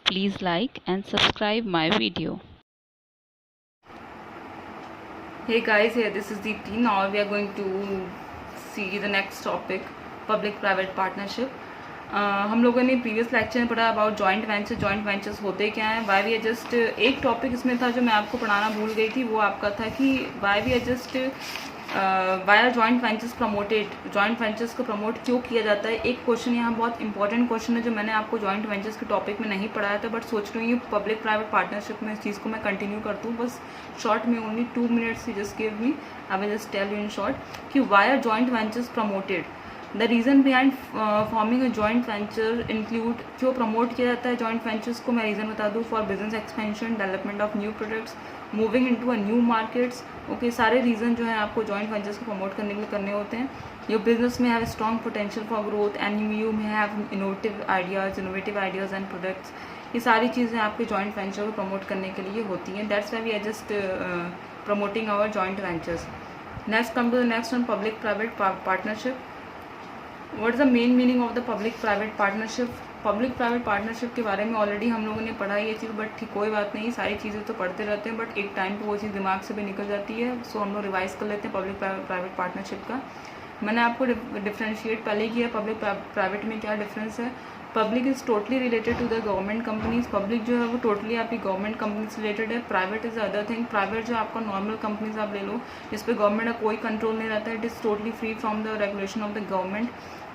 Please like and subscribe my video. Hey guys, here this is Deepti. Now we are going to see the next topic, public-private partnership. हम लोगों ने previous lecture में पढ़ा about joint ventures होते क्या हैं, Y we are just एक topic इसमें था जो मैं आपको पढ़ाना भूल गई थी, वो आपका था कि why we are just why are joint ventures promoted, joint ventures को प्रमोट क्यों किया जाता है। एक क्वेश्चन यहाँ बहुत इंपॉर्टेंट क्वेश्चन है जो मैंने आपको जॉइंट वेंचर्स के टॉपिक में नहीं पढ़ाया था, बट सोच रही हूँ पब्लिक प्राइवेट पार्टनरशिप में इस चीज़ को मैं कंटिन्यू कर दूँ। बस शॉर्ट में ओनली 2 minutes ही just give me, I will just tell you in short कि why are joint ventures promoted. The reason behind forming a joint venture include, क्यों प्रमोट किया जाता है जॉइंट वेंचर्स को, मैं रीज़न बता दूँ। For business expansion, development of new products, moving into a new markets. Okay, सारे रीज़न जो है आपको जॉइंट वेंचर्स को प्रमोट करने के लिए करने होते हैं। योर बिजनेस में have strong potential for growth and you में have innovative ideas and products. ये सारी चीज़ें आपके जॉइंट वेंचर को प्रमोट करने के लिए होती हैं। That's why we are just promoting our joint ventures. Next come to the next on public private partnership. What is the main meaning of the public private partnership. Public private partnership के बारे में already हम लोगों ने पढ़ा ये चीज़, but ठीक कोई बात नहीं, सारी चीज़ें तो पढ़ते रहते हैं, बट एक टाइम पे वो चीज़ दिमाग से भी निकल जाती है। सो हम लोग रिवाइज कर लेते हैं पब्लिक प्राइवेट पार्टनरशिप का। मैंने आपको डिफ्रेंशिएट पहले किया पब्लिक प्राइवेट में क्या डिफरेंस है। Public is totally related to the government companies. Public जो है वो टोटली आपकी गवर्नमेंट कंपनी से रिलेटेड है। Private is other thing. Private जो आपका नॉर्मल कंपनीज आप ले लो, जिस पर गवर्नमेंट का कोई कंट्रोल नहीं रहता है, it is totally free from the regulation of the government.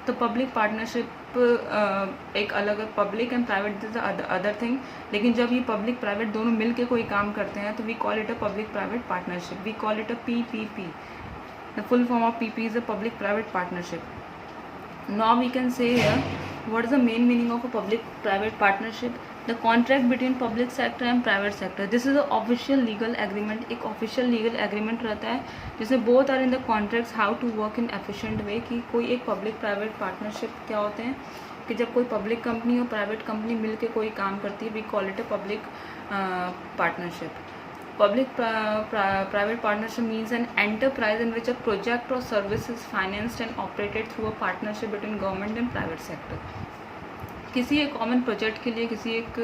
तो पब्लिक पार्टनरशिप एक अलग है, public and private is other thing. लेकिन जब ये पब्लिक प्राइवेट दोनों मिल के कोई काम करते हैं तो we call it a public private partnership, we call it a PPP। The full form of PP is a public private partnership. Now we can say what is the main meaning of a public private partnership? The contract between public sector and private sector. This is a official legal agreement. एक official legal agreement रहता है जिसमें both are in the contracts how to work in efficient way। कि कोई एक public private partnership क्या होते हैं कि जब कोई public company और private company मिल के कोई काम करती है, we call it a public partnership. Public private partnership means an enterprise in which a project or service is financed and operated through a partnership between government and private sector। किसी एक common project के लिए, किसी एक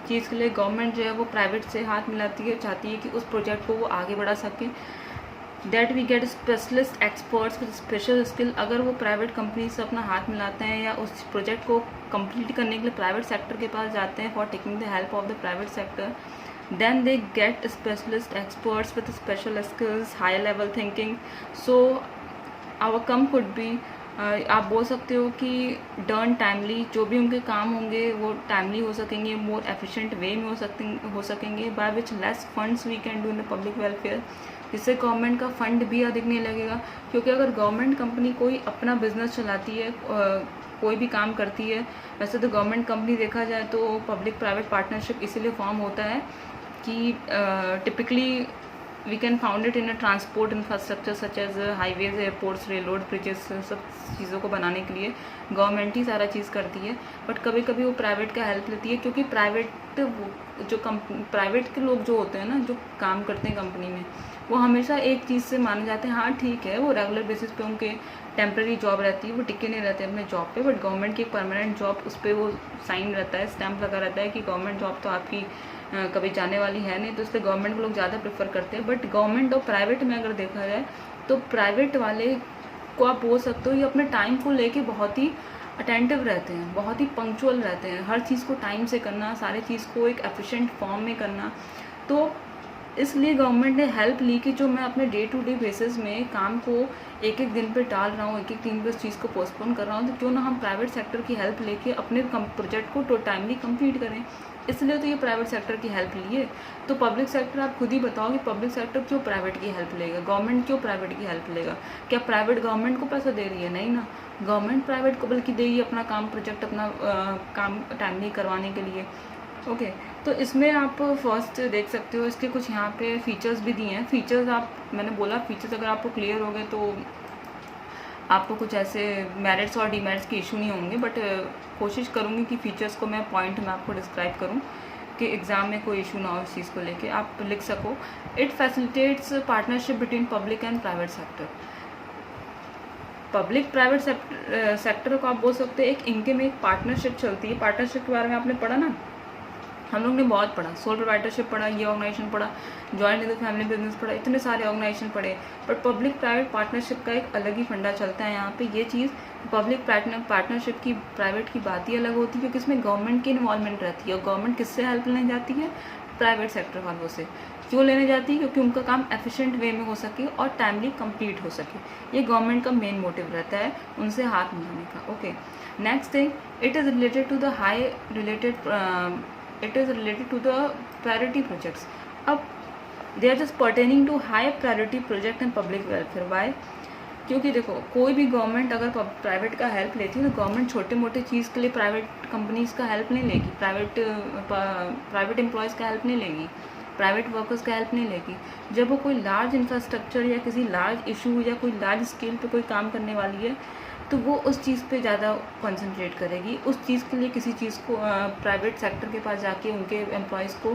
चीज़ के लिए government जो है वो प्राइवेट से हाथ मिलाती है, चाहती है कि उस प्रोजेक्ट को वो आगे बढ़ा सके। That we get specialist experts with special skill. अगर वो प्राइवेट कंपनी से अपना हाथ मिलाते हैं या उस प्रोजेक्ट को कंप्लीट करने के लिए प्राइवेट सेक्टर के पास जाते हैं for taking the help of the private sector, then they get specialist experts with special skills, high level thinking. So outcome could be आप बोल सकते हो कि डन टाइमली, जो भी उनके काम होंगे वो टाइमली हो सकेंगे, मोर एफिशिएंट वे में हो सकेंगे, by which less funds we can do in the public welfare. जिससे गवर्नमेंट का फंड भी अधिक नहीं लगेगा, क्योंकि अगर गवर्नमेंट कंपनी कोई अपना बिजनेस चलाती है, कोई भी काम करती है, वैसे तो गवर्नमेंट कंपनी देखा जाए तो पब्लिक प्राइवेट पार्टनरशिप इसीलिए फॉर्म होता है कि typically we can found it in a transport infrastructure such as highways, airports, railroad, bridges, सब चीज़ों को बनाने के लिए गवर्नमेंट ही सारा चीज़ करती है। बट कभी कभी वो प्राइवेट का हेल्प लेती है, क्योंकि प्राइवेट के लोग जो होते हैं ना, जो काम करते हैं कंपनी में, वो हमेशा एक चीज़ से माने जाते हैं, हाँ ठीक है वो रेगुलर बेसिस पे उनके टेम्प्रेरी जॉब रहती है, वो टिके नहीं रहते अपने जॉब पे, बट गवर्नमेंट की एक परमानेंट जॉब, उस पर वो साइन रहता है, स्टैम्प लगा रहता है कि गवर्नमेंट जॉब तो आपकी कभी जाने वाली है नहीं, तो इसलिए गवर्नमेंट को लोग ज़्यादा प्रेफर करते हैं। बट गवर्नमेंट और प्राइवेट में अगर देखा जाए तो प्राइवेट वाले को आप बोल सकते हो ये अपने टाइम को लेके बहुत ही अटेंटिव रहते हैं, बहुत ही पंक्चुअल रहते हैं, हर चीज़ को टाइम से करना, सारी चीज़ को एक एफिशिएंट फॉर्म में करना। तो इसलिए गवर्नमेंट ने हेल्प ली कि जो मैं अपने डे टू डे बेसिस में काम को एक एक दिन पे टाल रहा हूँ, एक एक दिन पे उस चीज़ को पोस्टपोन कर रहा हूँ, तो क्यों ना हम प्राइवेट सेक्टर की हेल्प लेके अपने प्रोजेक्ट को टाइमली कंप्लीट करें। इसलिए तो ये प्राइवेट सेक्टर की हेल्प लिए। तो पब्लिक सेक्टर, आप खुद ही बताओ कि पब्लिक सेक्टर क्यों प्राइवेट की हेल्प लेगा, गवर्नमेंट क्यों प्राइवेट की हेल्प लेगा। क्या प्राइवेट गवर्नमेंट को पैसा दे रही है? नहीं ना, गवर्नमेंट प्राइवेट को बल्कि देगी अपना काम, प्रोजेक्ट अपना काम टाइमली करवाने के लिए। ओके, तो इसमें आप फर्स्ट देख सकते हो, इसके कुछ यहाँ पे फीचर्स भी दिए हैं। फीचर्स मैंने बोला फीचर्स अगर आपको क्लियर हो गए तो आपको कुछ ऐसे मेरिट्स और डीमेरिट्स के इशू नहीं होंगे। बट कोशिश करूँगी कि फीचर्स को मैं पॉइंट में आपको डिस्क्राइब करूँ कि एग्ज़ाम में कोई इशू ना हो, इस चीज़ को लेके आप लिख सको। It facilitates partnership between public and private sector. Public private sector को आप बोल सकते हैं एक इनके में एक पार्टनरशिप चलती है। पार्टनरशिप के बारे में आपने पढ़ा ना, हम लोग ने बहुत पढ़ा, सोल प्रोप्राइटरशिप पढ़ा, ये ऑर्गेनाइजेशन पढ़ा, joint in the family business पढ़ा, इतने सारे ऑर्गेनाइजेशन पढ़े, बट पब्लिक प्राइवेट पार्टनरशिप का एक अलग ही फंडा चलता है यहाँ पे। ये चीज़ पब्लिक पार्टनरशिप की, प्राइवेट की बात ही अलग होती है, क्योंकि इसमें गवर्नमेंट की इन्वॉल्वमेंट रहती है। और गवर्नमेंट किससे हेल्प लेने जाती है? प्राइवेट सेक्टर वालों से। क्यों लेने जाती है? क्योंकि उनका काम एफिशिएंट वे में हो सके और टाइमली कंप्लीट हो सके। ये गवर्नमेंट का मेन मोटिव रहता है उनसे हाथ मिलाने का। Okay, next thing, it is related to the it is related to the priority projects. अब they are just pertaining to high priority project and public welfare. Why? क्योंकि देखो, कोई भी गवर्नमेंट अगर प्राइवेट का हेल्प लेती है तो गवर्नमेंट छोटे मोटे चीज़ के लिए प्राइवेट कंपनीज का हेल्प नहीं लेगी, प्राइवेट एम्प्लॉयज़ का हेल्प नहीं लेगी, प्राइवेट वर्कर्स का हेल्प नहीं लेगी। जब वो कोई लार्ज इंफ्रास्ट्रक्चर या किसी लार्ज इशू या कोई लार्ज स्केल पे कोई काम करने वाली है तो वो उस चीज़ पे ज़्यादा कंसंट्रेट करेगी। उस चीज़ के लिए किसी चीज़ को प्राइवेट सेक्टर के पास जाके उनके एम्प्लॉयज़ को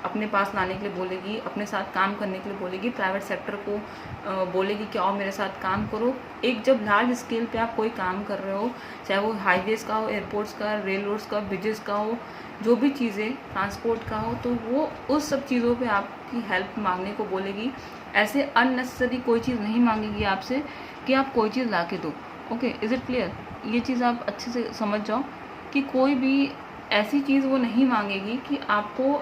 अपने पास लाने के लिए बोलेगी, अपने साथ काम करने के लिए बोलेगी, प्राइवेट सेक्टर को बोलेगी कि आओ मेरे साथ काम करो। एक जब लार्ज स्केल पे आप कोई काम कर रहे हो, चाहे वो हाईवेज़ का हो, एयरपोर्ट्स का, रेल रोड्स का, ब्रिजेस का हो, जो भी चीज़ें ट्रांसपोर्ट का हो, तो वो उस सब चीज़ों पे आपकी हेल्प मांगने को बोलेगी। ऐसे अननेसेसरी कोई चीज़ नहीं मांगेगी आपसे कि आप कोई चीज़ ला के दो। Okay, is it clear? ये चीज़ आप अच्छे से समझ जाओ कि कोई भी ऐसी चीज़ वो नहीं मांगेगी कि आपको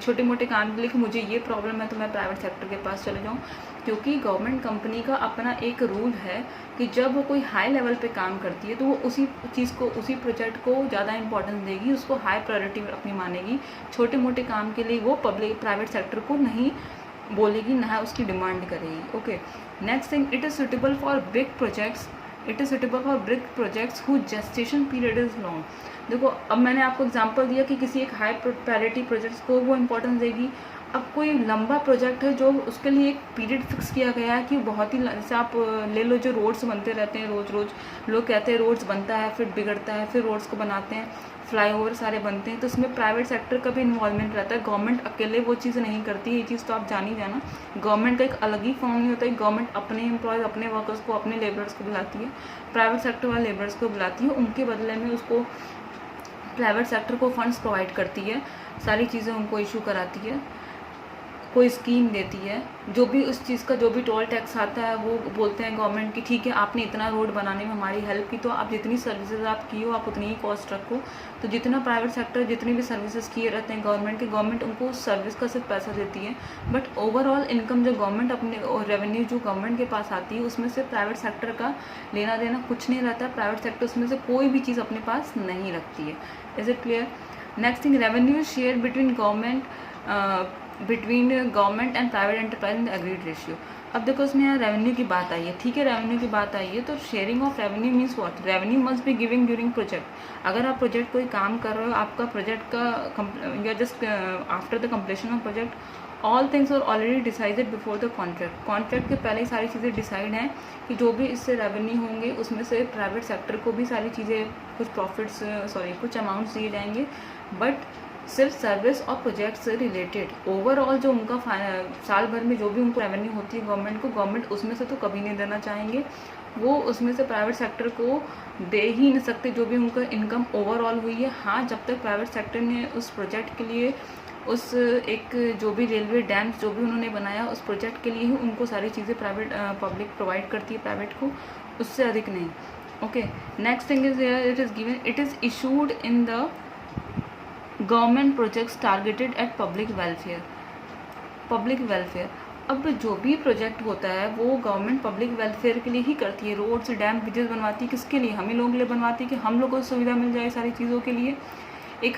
छोटे मोटे काम के लिए कि मुझे ये प्रॉब्लम है तो मैं प्राइवेट सेक्टर के पास चले जाऊँ। क्योंकि गवर्नमेंट कंपनी का अपना एक रूल है कि जब वो कोई हाई लेवल पे काम करती है तो वो उसी चीज़ को, उसी प्रोजेक्ट को ज़्यादा इंपॉर्टेंस देगी, उसको हाई प्रायोरिटी अपनी मानेगी। छोटे मोटे काम के लिए वो प्राइवेट सेक्टर को नहीं बोलेगी, ना उसकी डिमांड करेगी। Okay, next thing, it is suitable for big projects, it is suitable for big projects who gestation period is long. देखो, अब मैंने आपको एग्जांपल दिया कि किसी एक हाई प्रायोरिटी प्रोजेक्ट्स को वो इम्पोर्टेंस देगी। अब कोई लंबा प्रोजेक्ट है जो उसके लिए एक पीरियड फिक्स किया गया है कि बहुत ही, जैसे आप ले लो जो रोड्स बनते रहते हैं रोज़ रोज़, लोग कहते हैं रोड्स बनता है फिर बिगड़ता है, फिर रोड्स को बनाते हैं, फ्लाईओवर सारे बनते हैं, तो इसमें प्राइवेट सेक्टर का भी इन्वॉल्वमेंट रहता है। गवर्नमेंट अकेले वो चीज़ नहीं करती, ये चीज़ तो आप जान ही जाना। गवर्नमेंट का एक अलग ही फॉर्म नहीं होता है। गवर्नमेंट अपने एम्प्लॉयज़, अपने वर्कर्स को, अपने लेबरर्स को बुलाती है, प्राइवेट सेक्टर वाले लेबरर्स को बुलाती है, उनके बदले में उसको प्राइवेट सेक्टर को फंड्स प्रोवाइड करती है, सारी चीज़ें उनको इशू कराती है, कोई स्कीम देती है। जो भी उस चीज़ का जो भी टोल टैक्स आता है वो बोलते हैं गवर्नमेंट की ठीक है आपने इतना रोड बनाने में हमारी हेल्प की, तो आप जितनी सर्विसेज आप की हो आप उतनी ही कॉस्ट रखो। तो जितना प्राइवेट सेक्टर जितनी भी सर्विसेज किए रहते हैं गवर्नमेंट के, गवर्नमेंट उनको उस सर्विस का सिर्फ पैसा देती है, बट ओवरऑल इनकम जो गवर्नमेंट अपने, रेवेन्यू जो गवर्नमेंट के पास आती है उसमें से प्राइवेट सेक्टर का लेना देना कुछ नहीं रहता। प्राइवेट सेक्टर उसमें से कोई भी चीज़ अपने पास नहीं रखती है। Is it clear? Next thing, revenue share between government and private enterprise in the agreed ratio. अब देखो इसमें यहाँ रेवेन्यू की बात आई है, ठीक है, रेवेन्यू की बात आई है, तो sharing of revenue means what? Revenue must be giving during project. अगर आप प्रोजेक्ट कोई काम कर रहे हो, आपका प्रोजेक्ट का या just after the completion of project, all things are already decided before the contract. Contract के पहले ही सारी चीज़ें डिसाइड हैं कि जो भी इससे रेवेन्यू होंगे उसमें से प्राइवेट सेक्टर को भी सारी चीज़ें, कुछ प्रॉफिट्स, कुछ अमाउंट्स दिए जाएंगे, बट सिर्फ सर्विस और प्रोजेक्ट से रिलेटेड ओवरऑल जो उनका साल भर में जो भी उनको रेवेन्यू होती है गवर्नमेंट को, गवर्नमेंट उसमें से तो कभी नहीं देना चाहेंगे, वो उसमें से प्राइवेट सेक्टर को दे ही नहीं सकते जो भी उनका इनकम ओवरऑल हुई है। हाँ, जब तक प्राइवेट सेक्टर ने उस प्रोजेक्ट के लिए, उस एक जो भी रेलवे डैम्स जो भी उन्होंने बनाया उस प्रोजेक्ट के लिए ही उनको सारी चीज़ें पब्लिक प्रोवाइड करती है प्राइवेट को, उससे अधिक नहीं। Okay, next thing is it is given, it is issued in the government projects targeted eight public welfare. अब जो भी प्रोजेक्ट होता है वो गवर्नमेंट पब्लिक वेलफेयर के लिए ही करती है। रोड्स, डैम, ब्रिजेस बनवाती है, किसके लिए? हम ही लोगों के लिए बनवाती है कि हम लोगों को सुविधा मिल जाए सारी चीज़ों के लिए। एक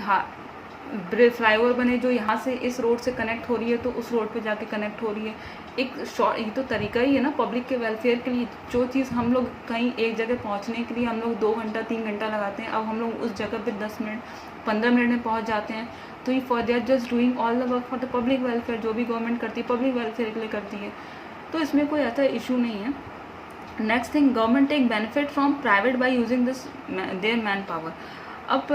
फ्लाईओवर बने जो यहाँ से इस रोड से कनेक्ट हो रही है तो उस रोड पे जाके कनेक्ट हो रही है। एक शॉर्ट, ये तो तरीका ही है ना पब्लिक के वेलफेयर के लिए। जो चीज़ हम लोग कहीं एक जगह पहुँचने के लिए हम लोग 2 घंटा 3 घंटा लगाते हैं, अब हम लोग उस जगह पे 10 मिनट 15 मिनट में पहुँच जाते हैं। तो ये for they are just doing all the work for the public welfare. जो भी गवर्नमेंट करती है पब्लिक वेलफेयर के लिए करती है, तो इसमें कोई ऐसा इशू नहीं है। Next thing, government take benefit from private by using this there manpower. अब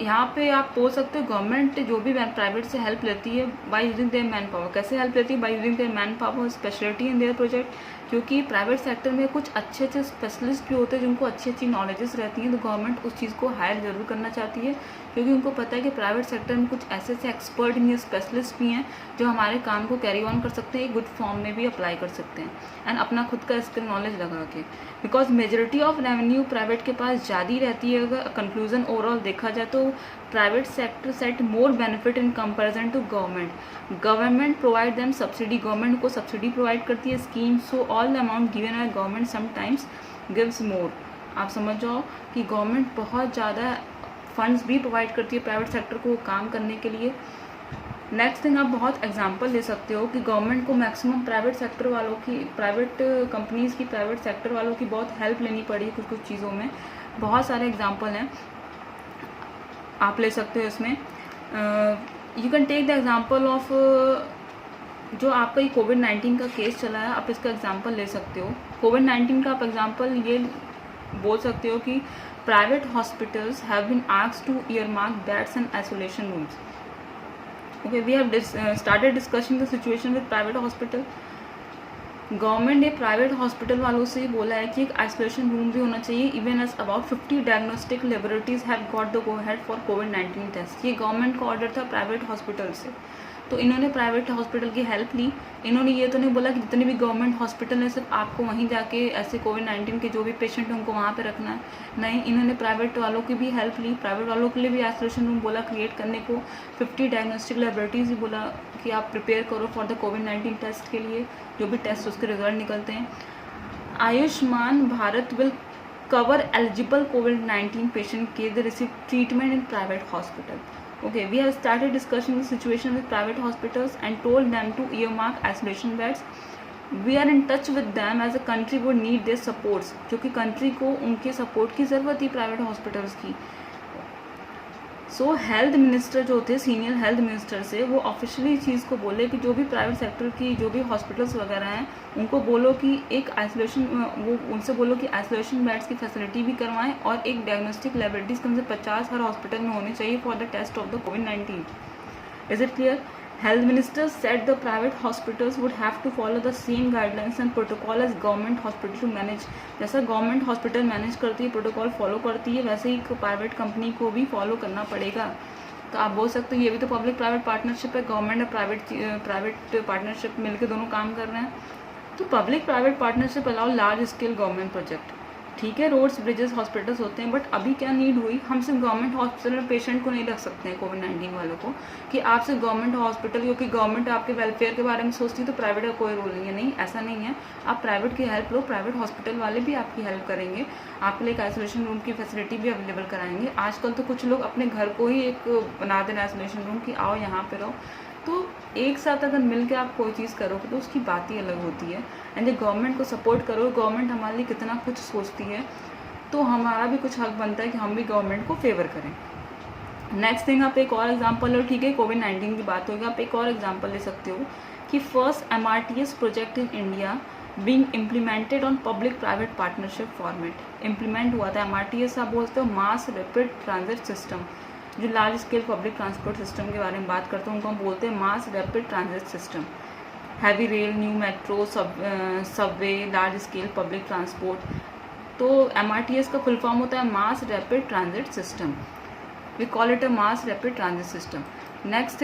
यहाँ पे आप बोल सकते हो गवर्नमेंट जो भी प्राइवेट से हेल्प लेती है by using their man power. कैसे हेल्प लेती है? By using their man power, speciality in their project, क्योंकि प्राइवेट सेक्टर में कुछ अच्छे अच्छे स्पेशलिस्ट भी होते हैं जिनको अच्छी अच्छी नॉलेजेस रहती हैं, तो गवर्नमेंट उस चीज़ को हायर ज़रूर करना चाहती है, क्योंकि उनको पता है कि प्राइवेट सेक्टर में कुछ ऐसे ऐसे एक्सपर्ट भी हैं, स्पेशलिस्ट भी हैं जो हमारे काम को कैरी ऑन कर सकते हैं, गुड फॉर्म में भी अप्लाई कर सकते हैं एंड अपना खुद का स्किल नॉलेज लगा के। Because majority of revenue private के पास ज़्यादा रहती है। अगर कंक्लूजन ओवरऑल देखा जाए तो private sector set more benefit in comparison to government. Government provide them subsidy, government को सब्सिडी प्रोवाइड करती है scheme, so all the amount given by government sometimes gives more. आप समझ जाओ कि गवर्नमेंट बहुत ज़्यादा फंड्स भी प्रोवाइड करती है प्राइवेट सेक्टर को काम करने के लिए। नेक्स्ट थिंग, आप बहुत एग्जांपल ले सकते हो कि गवर्नमेंट को मैक्सिमम प्राइवेट सेक्टर वालों की, प्राइवेट कंपनीज़ की, प्राइवेट सेक्टर वालों की बहुत हेल्प लेनी पड़ी कुछ कुछ चीज़ों में। बहुत सारे एग्जांपल हैं, आप ले सकते हो इसमें। You can take the example of जो आपका ये कोविड-19 का केस चला है, आप इसका एग्जांपल ले सकते हो। कोविड-19 का आप एग्जांपल ये बोल सकते हो कि private hospitals have been asked to earmark beds and isolation rooms. Okay, we have started discussing the situation with private hospital. Government ने प्राइवेट हॉस्पिटल वालों से बोला है कि एक आइसोलेशन रूम भी होना चाहिए। Even as about 50 diagnostic laboratories have got the go head for कोविड-19 टेस्ट। ये गवर्नमेंट का ऑर्डर था प्राइवेट हॉस्पिटल से, तो इन्होंने प्राइवेट हॉस्पिटल की हेल्प ली। इन्होंने ये तो नहीं बोला कि जितने भी गवर्नमेंट हॉस्पिटल हैं सिर्फ आपको वहीं जाके ऐसे कोविड-19 के जो भी पेशेंट हैं उनको वहाँ पे रखना है, नहीं, इन्होंने प्राइवेट वालों की भी हेल्प ली। प्राइवेट वालों के लिए भी आइसोलेशन रूम बोला क्रिएट करने को, 50 डायग्नोस्टिक लेबोरेटरीज भी बोला कि आप प्रिपेयर करो फॉर द कोविड-19 टेस्ट के लिए, जो भी टेस्ट उसके रिजल्ट निकलते हैं। Ayushman Bharat will cover eligible COVID-19 patient case they receive treatment in private hospital. Okay, we have started discussing the situation with private hospitals and told them to earmark isolation beds. We are in touch with them as a country would need their supports, क्योंकि country को उनके support की ज़रूरत थी private hospitals की। सो health minister जो थे, senior health minister से वो ऑफिशियली चीज़ को बोले कि जो भी प्राइवेट सेक्टर की जो भी हॉस्पिटल्स वगैरह हैं उनको बोलो कि एक आइसोलेशन, वो उनसे बोलो कि आइसोलेशन बेड्स की फैसिलिटी भी करवाएं और एक डायग्नोस्टिक लेबोरेटरीज कम से 50 हर हॉस्पिटल में होनी चाहिए for the test of the कोविड-19। Is it clear? Health Minister said the private hospitals would have to follow the same guidelines and protocol as government hospital to manage. जैसा government hospital manage करती है, protocol follow करती है, वैसे ही private company को भी follow करना पड़ेगा। तो आप बोल सकते हो ये भी तो पब्लिक प्राइवेट पार्टनरशिप है, गवर्नमेंट और प्राइवेट पार्टनरशिप मिलकर दोनों काम कर रहे हैं। तो public private partnership allow large scale government project. ठीक है, रोड्स, ब्रिजेस, हॉस्पिटल्स होते हैं, बट अभी क्या नीड हुई, हम सिर्फ गवर्नमेंट हॉस्पिटल में पेशेंट को नहीं रख सकते हैं कोविड-19 वालों को कि आप सिर्फ गवर्नमेंट हॉस्पिटल, क्योंकि गवर्नमेंट आपके वेलफेयर के बारे में सोचती है तो प्राइवेट का कोई रोल नहीं है। नहीं, ऐसा नहीं है। आप प्राइवेट की हेल्प लो, प्राइवेट हॉस्पिटल वाले भी आपकी हेल्प करेंगे, आपके लिए एक आइसोलेशन रूम की फैसिलिटी भी अवेलेबल कराएंगे। आजकल तो कुछ लोग अपने घर को ही एक बना देना आइसोलेशन रूम कि आओ यहाँ पे रहो। तो एक साथ अगर मिल के आप कोई चीज़ करोगे तो उसकी बात ही अलग होती है। एंड जब गवर्नमेंट को सपोर्ट करो, गवर्नमेंट हमारे लिए कितना कुछ सोचती है, तो हमारा भी कुछ हक बनता है कि हम भी गवर्नमेंट को फेवर करें। नेक्स्ट थिंग, आप एक और एग्जांपल लो। ठीक है, कोविड-19 की बात होगी, आप एक और एग्जांपल ले सकते हो कि first MRTS project in India being implemented on public private partnership format. Implement हुआ था MRTS, आप बोलते हो मास रैपिड ट्रांजिट सिस्टम। जो large scale public transport system के बारे में बात करते हैं उनको हम बोलते हैं mass rapid transit system. Heavy rail, new metro, subway, large scale public transport. तो MRTS का फुल फॉर्म होता है mass rapid transit system. We call it a mass rapid transit system. Next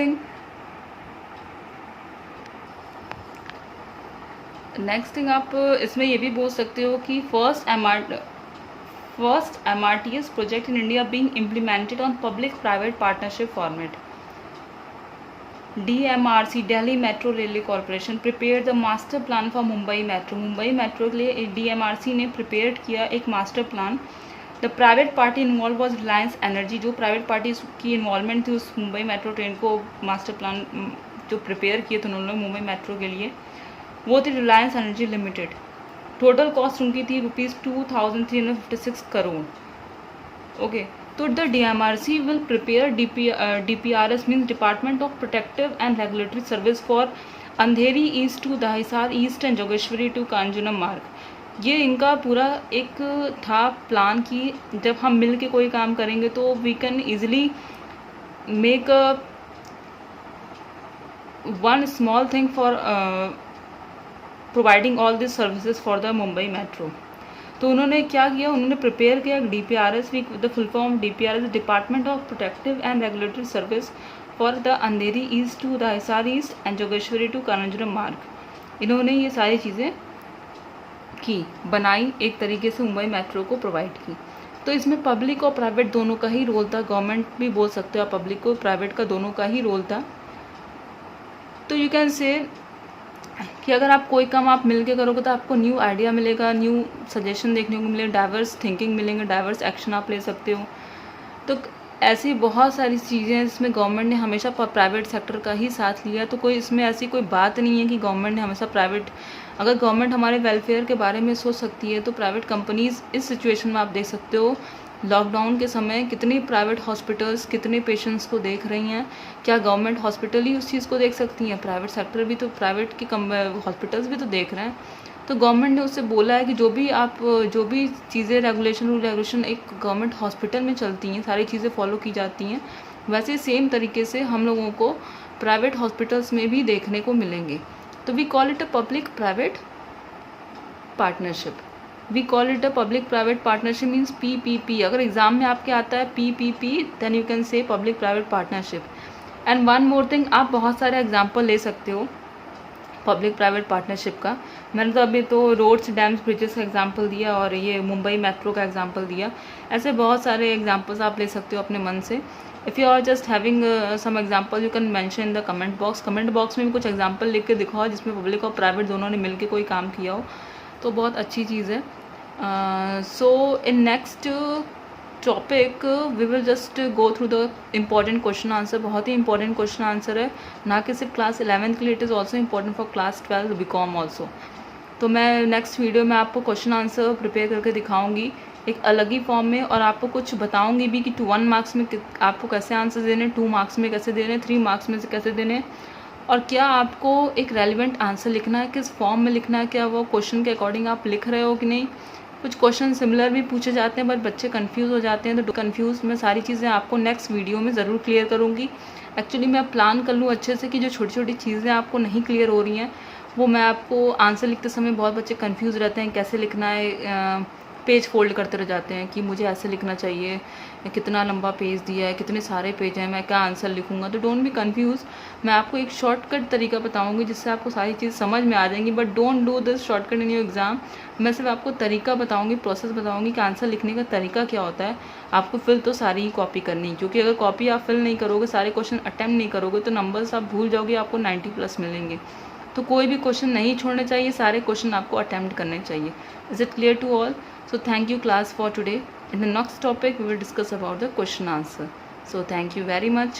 thing आप इसमें ये भी बोल सकते हो कि first MRTS project in India being implemented on public private partnership format. DMRC, Delhi Metro Railway Corporation, prepare the master plan for Mumbai metro. Mumbai metro के लिए DMRC ने प्रिपेयर किया एक master plan. The private party involve was Reliance Energy. जो private party की involvement थी उस Mumbai metro train को मास्टर प्लान जो प्रिपेयर किए थे उन्होंने मुंबई मेट्रो के लिए, वो थी रिलायंस एनर्जी लिमिटेड। टोटल कॉस्ट उनकी थी ₹2356 करोड़। ओके, तो the DMRC will prepare DPRS means department of protective and regulatory service for Andheri east to Dahisar east and Jogeshwari to कांजूनम मार्ग। ये इनका पूरा एक था प्लान कि जब हम मिल के कोई काम करेंगे तो we can easily make one small thing for providing all this services for the Mumbai metro. तो उन्होंने क्या किया, उन्होंने प्रिपेयर किया DPRS, the full form DPRS, department of protective and regulatory service for the Andheri east to the Hisar East and Jogeshwari to Kanjeevaram Marg. इन्होंने ये सारी चीज़ें की, बनाई, एक तरीके से मुंबई मेट्रो को प्रोवाइड की। तो इसमें पब्लिक और प्राइवेट दोनों का ही रोल था, गवर्नमेंट भी बोल सकते हो, पब्लिक को प्राइवेट का दोनों का ही रोल था। तो यू कैन से कि अगर आप कोई काम आप मिलके करोगे तो आपको न्यू आइडिया मिलेगा, न्यू सजेशन देखने को मिलेगा, डाइवर्स थिंकिंग मिलेंगे, डाइवर्स एक्शन आप ले सकते हो। तो ऐसी बहुत सारी चीज़ें हैं जिसमें गवर्नमेंट ने हमेशा प्राइवेट सेक्टर का ही साथ लिया। तो कोई इसमें ऐसी कोई बात नहीं है कि गवर्नमेंट ने हमेशा प्राइवेट, अगर गवर्नमेंट हमारे वेलफेयर के बारे में सोच सकती है तो प्राइवेट कंपनीज़ इस सिचुएशन में आप देख सकते हो, लॉकडाउन के समय कितनी प्राइवेट हॉस्पिटल्स कितने पेशेंट्स को देख रही हैं। क्या गवर्नमेंट हॉस्पिटल ही उस चीज़ को देख सकती हैं? प्राइवेट सेक्टर भी तो, प्राइवेट की हॉस्पिटल्स भी तो देख रहे हैं। तो गवर्नमेंट ने उससे बोला है कि जो भी चीज़ें रेगुलेशन एक गवर्नमेंट हॉस्पिटल में चलती हैं, सारी चीज़ें फॉलो की जाती हैं, वैसे सेम तरीके से हम लोगों को प्राइवेट हॉस्पिटल्स में भी देखने को मिलेंगे। तो we call it a public private partnership. We call it a public private partnership means PPP। अगर एग्जाम में आपके आता है PPP, then you can say public private partnership. And one more thing, आप बहुत सारे एग्जाम्पल ले सकते हो पब्लिक प्राइवेट पार्टनरशिप का। मैंने तो अभी तो रोड्स, डैम्स, ब्रिजेस का एग्जांपल दिया और ये मुंबई मेट्रो का एग्जांपल दिया। ऐसे बहुत सारे एग्जांपल्स आप ले सकते हो अपने मन से। If you are just having some example, you can mention in the comment box. Comment box में भी कुछ एग्जांपल लिख के दिखाओ जिसमें पब्लिक और प्राइवेट दोनों ने मिलकर कोई काम किया हो, तो बहुत अच्छी चीज़ है। So in next topic we will just go through the important question answer. बहुत ही इंपॉर्टेंट क्वेश्चन आंसर है, ना कि सिर्फ क्लास 11th के लिए, it is also important for class 12 BCom also. तो मैं नेक्स्ट वीडियो में आपको क्वेश्चन आंसर प्रिपेयर करके दिखाऊंगी एक अलग ही फॉर्म में, और आपको कुछ बताऊंगी भी कि 1 मार्क्स में आपको कैसे आंसर देने, 2 मार्क्स में कैसे देने, 3 मार्क्स में से कैसे देने, और क्या आपको एक रेलिवेंट आंसर लिखना है, किस फॉर्म में लिखना है, क्या वो क्वेश्चन के अकॉर्डिंग आप लिख रहे हो कि नहीं। कुछ क्वेश्चन सिमिलर भी पूछे जाते हैं बट बच्चे कंफ्यूज हो जाते हैं, तो कंफ्यूज मैं सारी चीज़ें आपको नेक्स्ट वीडियो में ज़रूर क्लियर करूँगी। एक्चुअली मैं प्लान कर लूँ अच्छे से कि जो छोटी छोटी चीज़ें आपको नहीं क्लियर हो रही हैं वो मैं आपको आंसर लिखते समय, बहुत बच्चे कंफ्यूज रहते हैं कैसे लिखना है, पेज फोल्ड करते रह जाते हैं कि मुझे ऐसे लिखना चाहिए, कितना लंबा पेज दिया है, कितने सारे पेज हैं, मैं क्या आंसर लिखूंगा। तो डोंट बी कंफ्यूज, मैं आपको एक शॉर्टकट तरीका बताऊंगी जिससे आपको सारी चीज़ समझ में आ जाएंगी, but don't do this shortcut in your exam. मैं सिर्फ आपको तरीका बताऊंगी, प्रोसेस बताऊंगी कि आंसर लिखने का तरीका क्या होता है। आपको फिल तो सारी ही कॉपी करनी है, क्योंकि अगर कॉपी आप फिल नहीं करोगे, सारे क्वेश्चन अटैम्प्ट नहीं करोगे तो नंबर्स आप भूल जाओगे, आपको 90+ मिलेंगे। तो कोई भी क्वेश्चन नहीं छोड़ने चाहिए, सारे क्वेश्चन आपको अटैम्प्ट करने चाहिए। Is it clear to all? So thank you class for today. In the next topic we will discuss about the question answer. So thank you very much.